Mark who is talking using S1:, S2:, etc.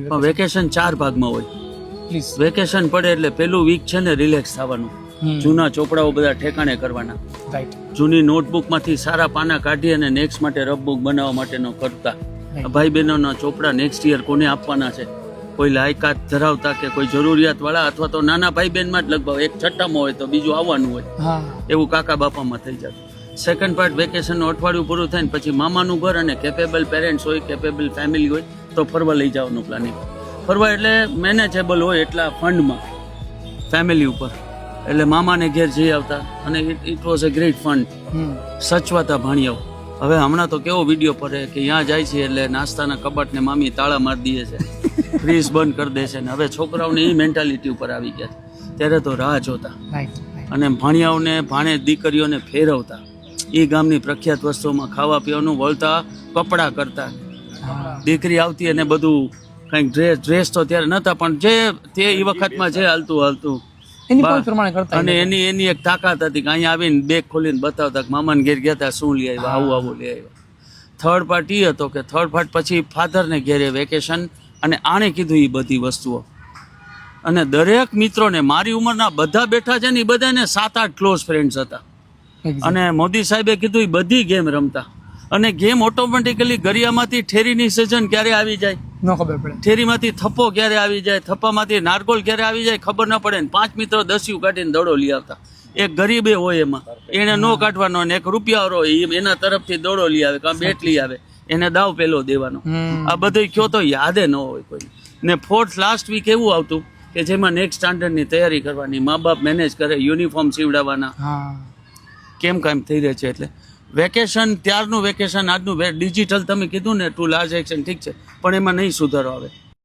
S1: પણ વેકેશન 4 ભાગમાં હોય.
S2: પ્લીઝ.
S1: વેકેશન પડે એટલે પેલું વીક છે ને રિલેક્સ થવાનું, જૂના ચોપડાઓ બધા ઠેકાણે કરવાના,
S2: રાઈટ.
S1: જૂની નોટબુકમાંથી સારા પાના કાઢી અને નેક્સ્ટ માટે રફ બુક બનાવવા માટેનો કરતા. ભાઈ બહેનોના ચોપડા નેક્સ્ટ યર કોને આપવાના છે, કોઈ લાયકાત ધરાવતા કે કોઈ જરૂરિયાત વાળા અથવા તો નાના ભાઈ બહેનમાં જ લગભગ એક છઠ્ઠામાં હોય તો બીજું આવવાનું હોય,
S2: હા.
S1: એવું કાકા બાપામાં થઈ જાય. સેકન્ડ પાર્ટ વેકેશનનું અઠવાડિયું પૂરું થાય ને પછી મામાનું ઘર અને કેપેબલ પેરેન્ટ્સ હોય, કેપેબલ ફેમિલી હોય તો ફરવા લઈ જવાનું પ્લાનિંગ. ફરવા એટલે મેનેજેબલ હોય એટલા ફંડમાં ફેમિલી ઉપર, એટલે મામાને ઘેર જઈ આવતા અને it was a great fun. સચવાતા ભાણિયાઓ. હવે હમણાં તો કેવો વિડીયો પડે કે ત્યાં જાય છે એટલે નાસ્તાના કબાટને મામી તાળા મારી દે છે, ફ્રીઝ બંધ કરી દે છે ને હવે છોકરાઓને એ મેન્ટાલિટી ઉપર આવી ગયા છે. ત્યારે તો રાહ જોતા અને ભાણિયાઓને ભાણે દીકરીઓને ફેરવતા, એ ગામની પ્રખ્યાત વસ્તુઓમાં ખાવા પીવાનું વળતા, કપડાં કરતા. દીકરી આવતી અને બધું કંઈક ડ્રેસ તો ત્યારે નહોતા પણ જે તે એ વખતમાં જે હાલતું
S2: એની કોઈ પ્રમાણે કરતા.
S1: અને એની એક તાકાત હતી કે અહીંયા આવીને બેગ ખોલીને બતાવતા કે મામાને ઘેર ગયા હતા, શું લઈ આવ્યા, આવું લઈ આવ્યા. થર્ડ પાર્ટ એ હતો કે થર્ડ પાર્ટ પછી ફાધરને ઘેરે વેકેશન અને આણે કીધું એ બધી વસ્તુઓ. અને દરેક મિત્રોને મારી ઉંમરના બધા બેઠા છે ને એ બધાને 7-8 ક્લોઝ ફ્રેન્ડ્સ હતા. અને મોદી સાહેબે કીધું એ બધી ગેમ રમતા અને ગેમ ઓટોમેટિકલી ગરિયામાંથી ઠેરીની સિઝન ક્યારે આવી જાય
S2: ન ખબર પડે,
S1: ઠેરીમાંથી થપ્પો ક્યારે આવી જાય, થપ્પામાંથી નારગોલ ક્યારે આવી જાય ખબર ન પડે ને 5 મિત્રો 10 કાઢીને દડો લઈ આવતા. એક ગરીબે હોય એમાં એને નો કાઢવાનો ને એક રૂપિયાવાળો હોય એના તરફથી દડો લઈ આવે કાં બેટ લઈ આવે, એને દાવ પેલો દેવાનો. આ બધું કયો તો યાદે ન હોય કોઈ. ને ફોર્થ લાસ્ટ વીક એવું આવતું કે જેમાં નેક્સ્ટ સ્ટાન્ડર્ડની તૈયારી કરવાની, મા બાપ મેનેજ કરે, યુનિફોર્મ સીવડાવવાના, કેમ કામ થઈ રહે છે. એટલે વેકેશન ત્યારનું વેકેશન આજનું ડિજિટલ તમે કીધું ને ટુ લાર્જ એક્શન ઠીક છે પણ એમાં નહીં સુધારો આવે.